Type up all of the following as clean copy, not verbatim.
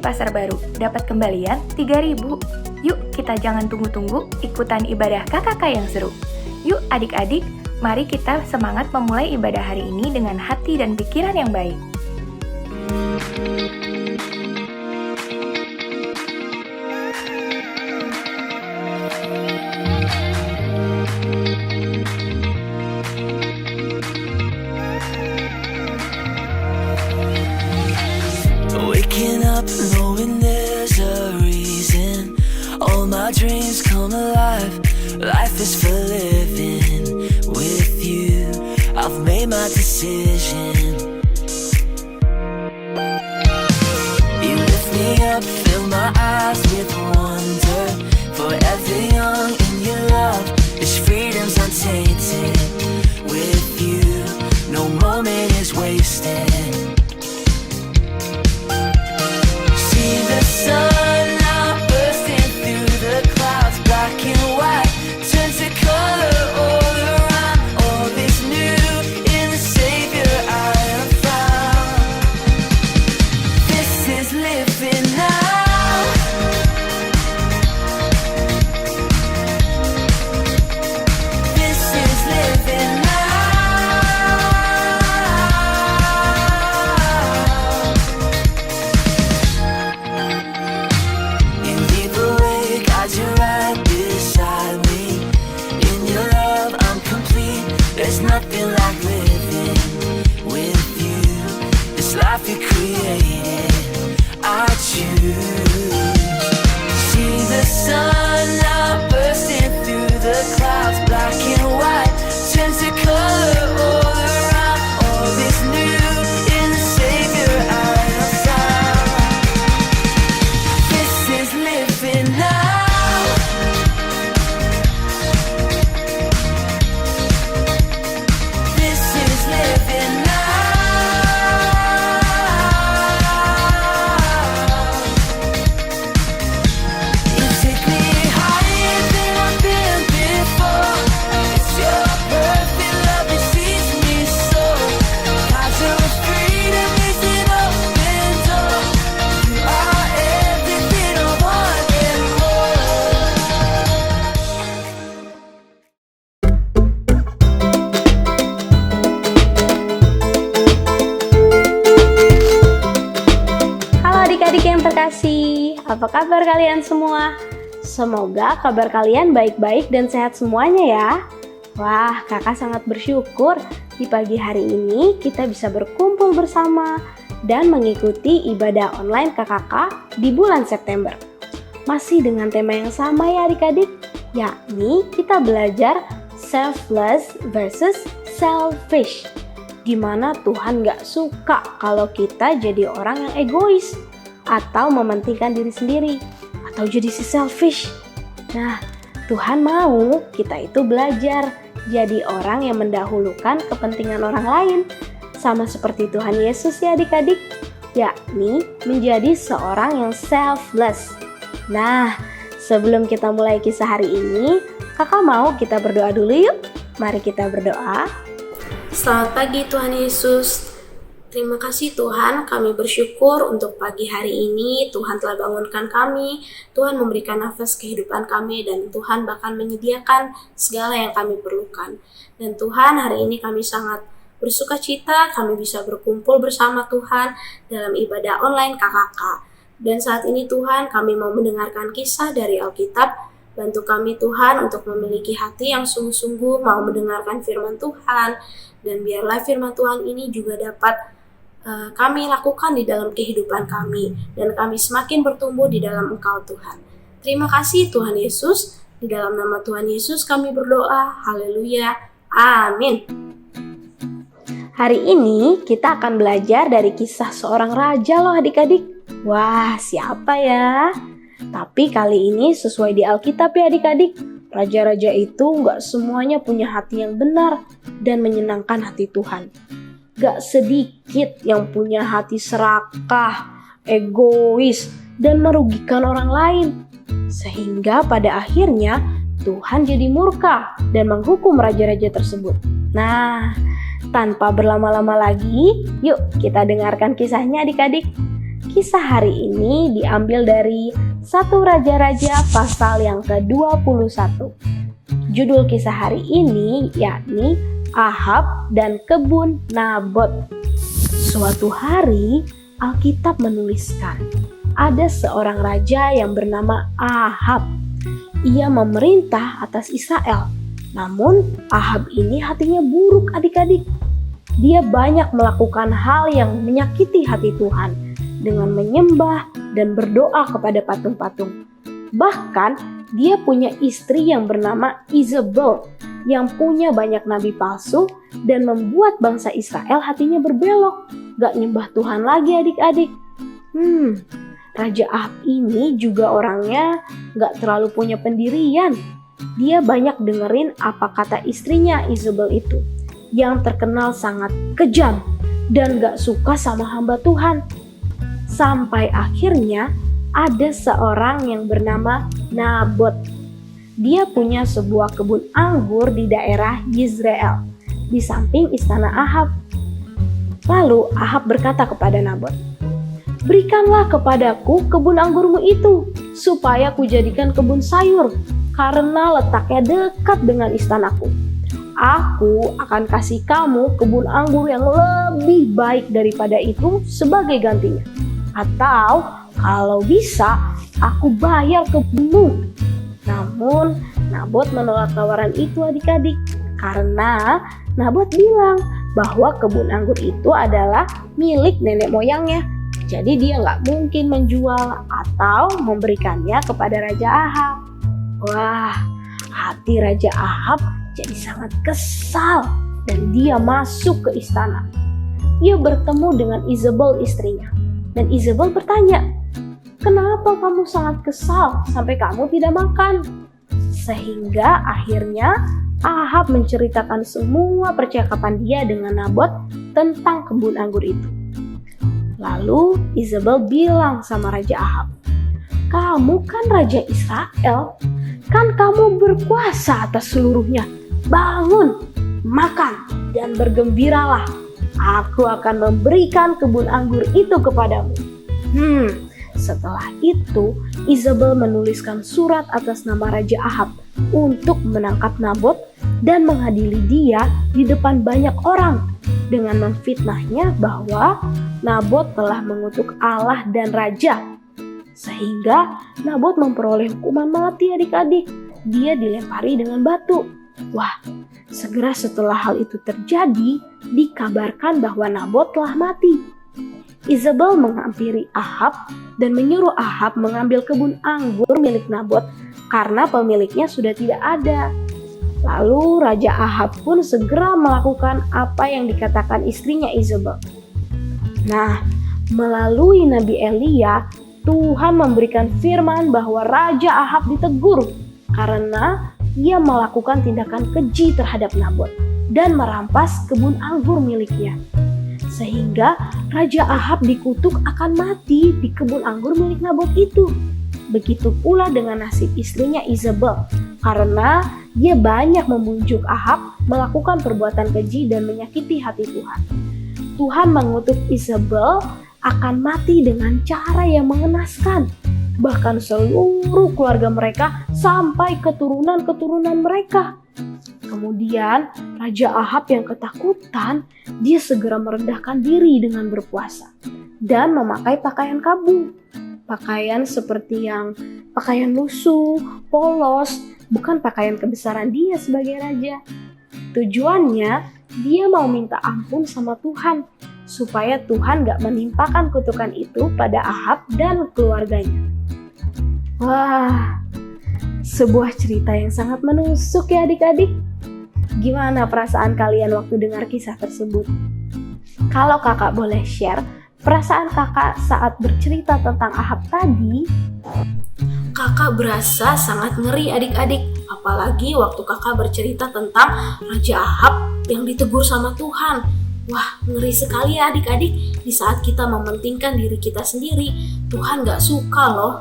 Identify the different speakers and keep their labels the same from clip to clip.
Speaker 1: Pasar Baru, dapat kembalian 3.000. Yuk kita jangan tunggu-tunggu, ikutan ibadah KKK yang seru. Yuk adik-adik, mari kita semangat memulai ibadah hari ini dengan hati dan pikiran yang baik.
Speaker 2: Waking up knowing there's a reason. All my dreams come alive. Life is for living with you. I've made my decision. You lift me up, fill my eyes with wonder. Forever young in your love, this freedom's untainted. With you, no moment is wasted. See the sun now bursting through the clouds, black and white turns to color all around. All is new in the Savior I have found. This is living now. This is living now. You lead the way, guide you right beside me. In your love I'm complete. There's nothing like living with you. This life you created, I choose. See the sun now bursting through the clouds, black and white turns to color all around. All is new in the Savior I have found. This is living now. This is living now. You take me higher than I've been before. It's your perfect love that sees me so. Clouds of freedom is an open door. You are everything I want and more.
Speaker 3: Halo adik-adik yang terkasih, apa kabar kalian semua? Semoga kabar kalian baik-baik dan sehat semuanya ya. Wah, kakak sangat bersyukur di pagi hari ini kita bisa berkumpul bersama dan mengikuti ibadah online KKK di bulan September. Masih dengan tema yang sama ya adik-adik, yakni kita belajar selfless versus selfish. Dimana Tuhan gak suka kalau kita jadi orang yang egois atau mementingkan diri sendiri atau jadi si selfish. Nah, Tuhan mau kita itu belajar jadi orang yang mendahulukan kepentingan orang lain, sama seperti Tuhan Yesus ya adik-adik, yakni menjadi seorang yang selfless. Nah, sebelum kita mulai kisah hari ini, kakak mau kita berdoa dulu yuk. Mari kita berdoa.
Speaker 4: Selamat pagi Tuhan Yesus. Terima kasih Tuhan, kami bersyukur untuk pagi hari ini Tuhan telah bangunkan kami, Tuhan memberikan nafas kehidupan kami, dan Tuhan bahkan menyediakan segala yang kami perlukan. Dan Tuhan, hari ini kami sangat bersuka cita, kami bisa berkumpul bersama Tuhan dalam ibadah online KKK. Dan saat ini Tuhan, kami mau mendengarkan kisah dari Alkitab. Bantu kami Tuhan untuk memiliki hati yang sungguh-sungguh mau mendengarkan firman Tuhan, dan biarlah firman Tuhan ini juga dapat kami lakukan di dalam kehidupan kami, dan kami semakin bertumbuh di dalam Engkau Tuhan. Terima kasih Tuhan Yesus, di dalam nama Tuhan Yesus kami berdoa, haleluya, amin.
Speaker 3: Hari ini kita akan belajar dari kisah seorang raja loh adik-adik. Wah, siapa ya? Tapi kali ini sesuai di Alkitab ya adik-adik. Raja-raja itu gak semuanya punya hati yang benar dan menyenangkan hati Tuhan. Gak sedikit yang punya hati serakah, egois, dan merugikan orang lain. Sehingga pada akhirnya Tuhan jadi murka dan menghukum raja-raja tersebut. Nah, tanpa berlama-lama lagi, yuk kita dengarkan kisahnya adik-adik. Kisah hari ini diambil dari 1 Raja-Raja pasal yang ke-21. Judul kisah hari ini yakni Ahab dan kebun Nabot. Suatu hari Alkitab menuliskan, ada seorang raja yang bernama Ahab. Ia memerintah atas Israel. Namun Ahab ini hatinya buruk adik-adik. Dia banyak melakukan hal yang menyakiti hati Tuhan dengan menyembah dan berdoa kepada patung-patung. Bahkan dia punya istri yang bernama Isabel yang punya banyak nabi palsu dan membuat bangsa Israel hatinya berbelok, gak nyembah Tuhan lagi adik-adik. Raja Ahab ini juga orangnya gak terlalu punya pendirian. Dia banyak dengerin apa kata istrinya Isabel itu, yang terkenal sangat kejam dan gak suka sama hamba Tuhan. Sampai akhirnya ada seorang yang bernama Nabot. Dia punya sebuah kebun anggur di daerah Yizreel, di samping istana Ahab. Lalu Ahab berkata kepada Nabot, "Berikanlah kepadaku kebun anggurmu itu, supaya kujadikan kebun sayur, karena letaknya dekat dengan istanaku. Aku akan kasih kamu kebun anggur yang lebih baik daripada itu sebagai gantinya. Atau kalau bisa, aku bayar kebunmu." Namun Nabot menolak tawaran itu adik-adik, karena Nabot bilang bahwa kebun anggur itu adalah milik nenek moyangnya. Jadi dia nggak mungkin menjual atau memberikannya kepada Raja Ahab. Wah, hati Raja Ahab jadi sangat kesal dan dia masuk ke istana. Ia bertemu dengan Isabel istrinya. Dan Isabel bertanya, "Kenapa kamu sangat kesal sampai kamu tidak makan?" Sehingga akhirnya Ahab menceritakan semua percakapan dia dengan Nabot tentang kebun anggur itu. Lalu Isabel bilang sama Raja Ahab, "Kamu kan Raja Israel, kan kamu berkuasa atas seluruhnya. Bangun, makan, dan bergembiralah. Aku akan memberikan kebun anggur itu kepadamu." Setelah itu Isabel menuliskan surat atas nama Raja Ahab untuk menangkap Nabot dan mengadili dia di depan banyak orang dengan memfitnahnya bahwa Nabot telah mengutuk Allah dan Raja. Sehingga Nabot memperoleh hukuman mati adik-adik. Dia dilempari dengan batu. Wah, segera setelah hal itu terjadi, dikabarkan bahwa Nabot telah mati. Isabel menghampiri Ahab dan menyuruh Ahab mengambil kebun anggur milik Nabot karena pemiliknya sudah tidak ada. Lalu Raja Ahab pun segera melakukan apa yang dikatakan istrinya Isabel. Nah, melalui Nabi Elia, Tuhan memberikan firman bahwa Raja Ahab ditegur karena ia melakukan tindakan keji terhadap Nabot dan merampas kebun anggur miliknya. Sehingga Raja Ahab dikutuk akan mati di kebun anggur milik Nabot itu. Begitu pula dengan nasib istrinya Isabel, karena dia banyak membujuk Ahab melakukan perbuatan keji dan menyakiti hati Tuhan. Tuhan mengutuk Isabel akan mati dengan cara yang mengenaskan. Bahkan seluruh keluarga mereka sampai keturunan-keturunan mereka. Kemudian Raja Ahab yang ketakutan, dia segera merendahkan diri dengan berpuasa dan memakai pakaian kabung. Pakaian seperti yang pakaian lusuh, polos, bukan pakaian kebesaran dia sebagai raja. Tujuannya, dia mau minta ampun sama Tuhan, supaya Tuhan gak menimpakan kutukan itu pada Ahab dan keluarganya. Wah, sebuah cerita yang sangat menusuk ya adik-adik. Gimana perasaan kalian waktu dengar kisah tersebut? Kalau kakak boleh share, perasaan kakak saat bercerita tentang Ahab tadi?
Speaker 4: Kakak berasa sangat ngeri adik-adik, apalagi waktu kakak bercerita tentang Raja Ahab yang ditegur sama Tuhan. Wah, ngeri sekali ya adik-adik. Di saat kita mementingkan diri kita sendiri, Tuhan gak suka loh.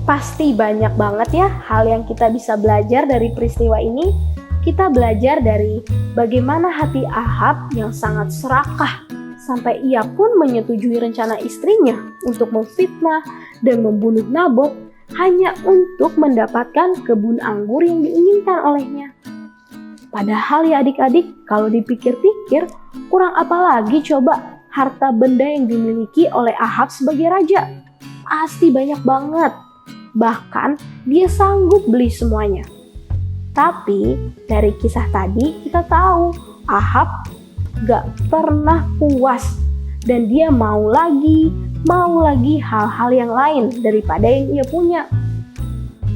Speaker 3: Pasti banyak banget ya hal yang kita bisa belajar dari peristiwa ini. Kita belajar dari bagaimana hati Ahab yang sangat serakah, sampai ia pun menyetujui rencana istrinya untuk memfitnah dan membunuh Nabot hanya untuk mendapatkan kebun anggur yang diinginkan olehnya. Padahal ya adik-adik, kalau dipikir-pikir, kurang apa lagi coba harta benda yang dimiliki oleh Ahab sebagai raja? Pasti banyak banget. Bahkan dia sanggup beli semuanya. Tapi dari kisah tadi kita tahu Ahab gak pernah puas dan dia mau lagi hal-hal yang lain daripada yang ia punya.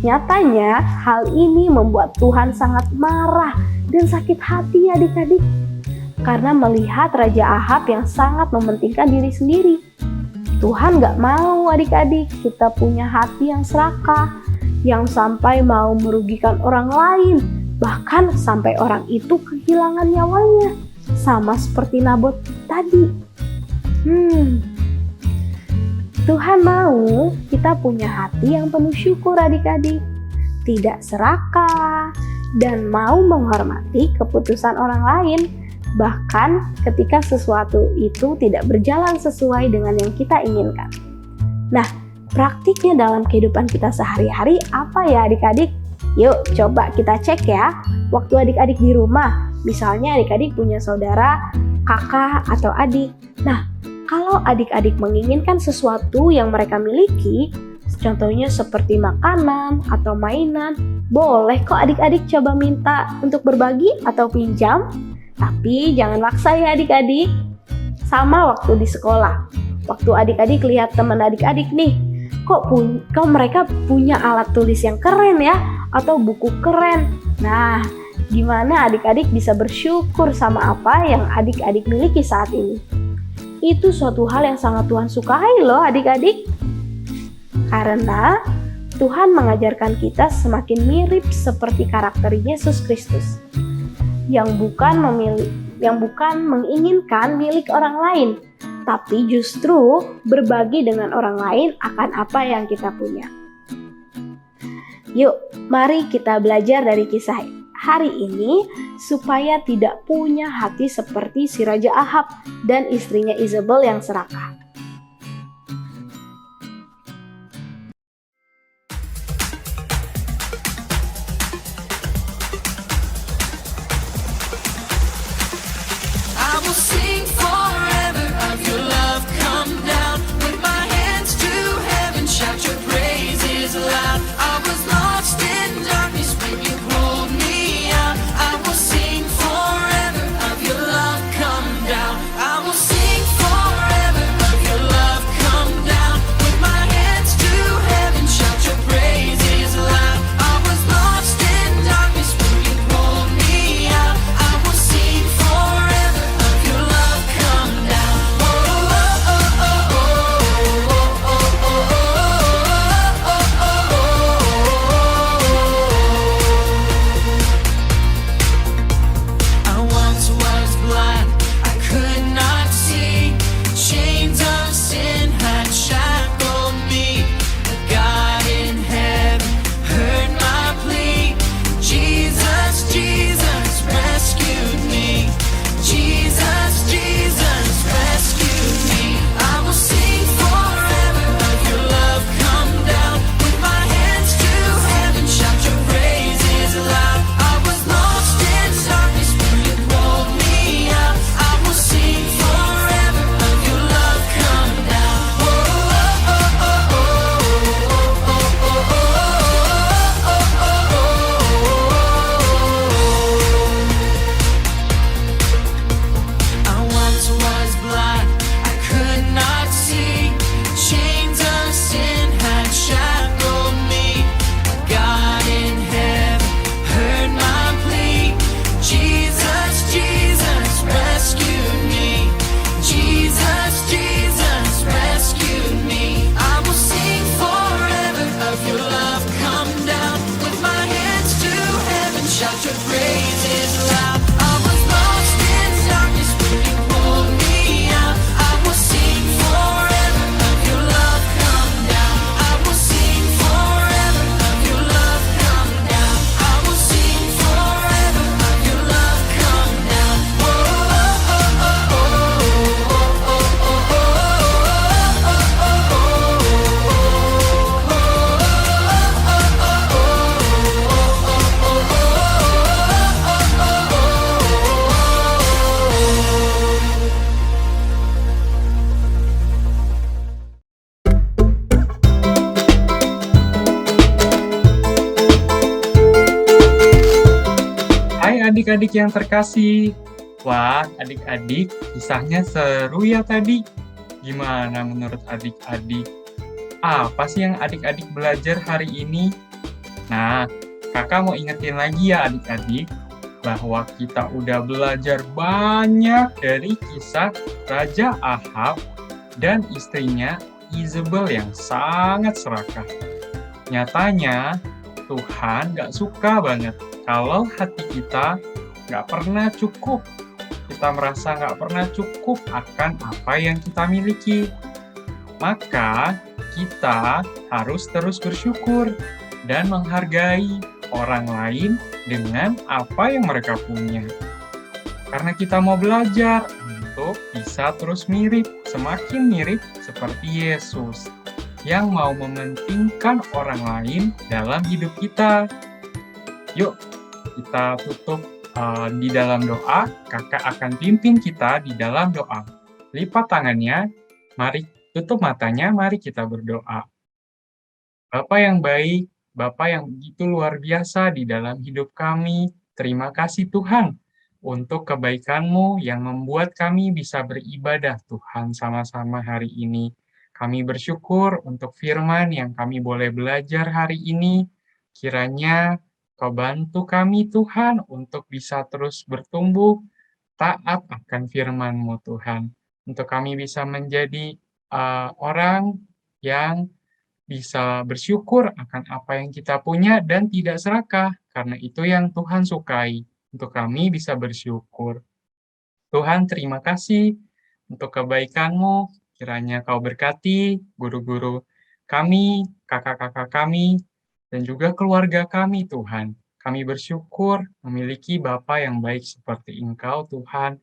Speaker 3: Nyatanya hal ini membuat Tuhan sangat marah dan sakit hati ya adik-adik, karena melihat Raja Ahab yang sangat mementingkan diri sendiri. Tuhan gak mau adik-adik kita punya hati yang serakah, yang sampai mau merugikan orang lain, bahkan sampai orang itu kehilangan nyawanya, sama seperti Nabot tadi. Tuhan mau kita punya hati yang penuh syukur adik-adik, tidak serakah, dan mau menghormati keputusan orang lain, bahkan ketika sesuatu itu tidak berjalan sesuai dengan yang kita inginkan. Nah, praktiknya dalam kehidupan kita sehari-hari apa ya adik-adik? Yuk coba kita cek ya. Waktu adik-adik di rumah, misalnya adik-adik punya saudara, kakak, atau adik. Nah, kalau adik-adik menginginkan sesuatu yang mereka miliki, contohnya seperti makanan atau mainan, boleh kok adik-adik coba minta untuk berbagi atau pinjam. Tapi jangan maksa ya adik-adik. Sama waktu di sekolah. Waktu adik-adik lihat teman adik-adik nih, kok mereka punya alat tulis yang keren ya, atau buku keren. Nah, gimana adik-adik bisa bersyukur sama apa yang adik-adik miliki saat ini? Itu suatu hal yang sangat Tuhan sukai loh adik-adik. Karena Tuhan mengajarkan kita semakin mirip seperti karakter Yesus Kristus, yang bukan menginginkan milik orang lain, tapi justru berbagi dengan orang lain akan apa yang kita punya. Yuk, mari kita belajar dari kisah hari ini supaya tidak punya hati seperti si Raja Ahab dan istrinya Isabel yang serakah.
Speaker 2: I will sing forever of your love come down. With my hands to heaven, shout your praises loud. I was lost in darkness when you pulled me out. I will sing forever of your love come down. I will sing forever of your love come down. With my hands to heaven, shout your praises loud. I was lost in darkness when you pulled me out. I will sing forever of your love come down. Oh, oh, oh, oh, oh, oh, oh, oh, oh, oh, I once was blind, I could not see. Chains of sin had shackled me. But God in heaven heard my plea. Jesus, Jesus rescued me. Jesus, Jesus rescued me. I will sing forever of your love come down. With my hands to heaven, shout your praises loud. I was lost in darkness when you pulled me out. I will sing forever of your love come down. Oh, oh, oh, oh, oh, oh, oh, I once was blind, I could not see. Chains of sin had shackled me. God in heaven heard my plea. Jesus, Jesus rescued me. Jesus, Jesus rescued me. I will sing forever of your love come down. With my hands to heaven, shout your praises loud. I was lost in darkness when you pulled me out. I will sing forever of your love come down. I will sing forever of your love come down. I will sing forever of your love come down. Oh, oh, oh, oh, oh, oh,
Speaker 5: adik-adik yang terkasih. Wah, adik-adik, kisahnya seru ya tadi. Gimana menurut adik-adik? Apa sih yang adik-adik belajar hari ini? Nah, kakak mau ingetin lagi ya adik-adik, bahwa kita udah belajar banyak dari kisah Raja Ahab dan istrinya Izebel yang sangat serakah. Nyatanya, Tuhan gak suka banget kalau hati kita gak pernah cukup. Kita merasa gak pernah cukup akan apa yang kita miliki. Maka, kita harus terus bersyukur dan menghargai orang lain dengan apa yang mereka punya. Karena kita mau belajar untuk bisa terus mirip, semakin mirip seperti Yesus yang mau mementingkan orang lain dalam hidup kita. Yuk, kita tutup di dalam doa. Kakak akan pimpin kita di dalam doa. Lipat tangannya, mari tutup matanya, mari kita berdoa. Bapa yang baik, Bapa yang begitu luar biasa di dalam hidup kami, terima kasih Tuhan untuk kebaikan-Mu yang membuat kami bisa beribadah Tuhan sama-sama hari ini. Kami bersyukur untuk firman yang kami boleh belajar hari ini. Kiranya Kau bantu kami Tuhan untuk bisa terus bertumbuh taat akan firman-Mu Tuhan. Untuk kami bisa menjadi orang yang bisa bersyukur akan apa yang kita punya dan tidak serakah, karena itu yang Tuhan sukai. Untuk kami bisa bersyukur. Tuhan, terima kasih untuk kebaikan-Mu. Kiranya Kau berkati guru-guru kami, kakak-kakak kami, dan juga keluarga kami, Tuhan. Kami bersyukur memiliki Bapa yang baik seperti Engkau, Tuhan.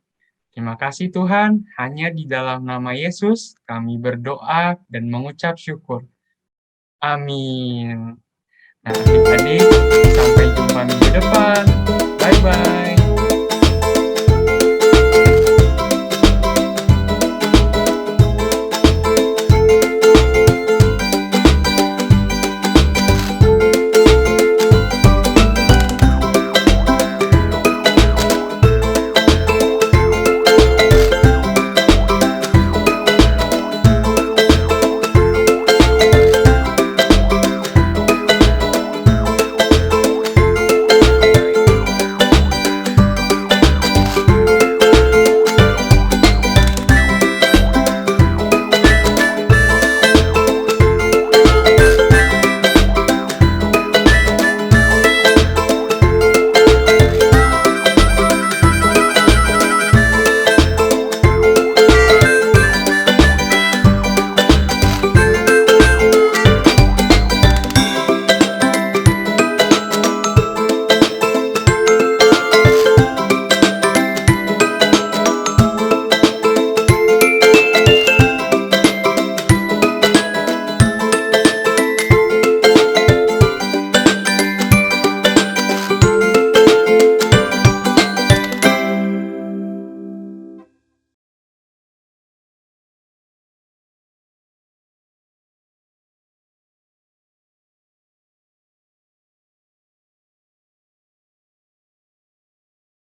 Speaker 5: Terima kasih, Tuhan. Hanya di dalam nama Yesus kami berdoa dan mengucap syukur. Amin. Nah, adik-adik, sampai jumpa minggu depan.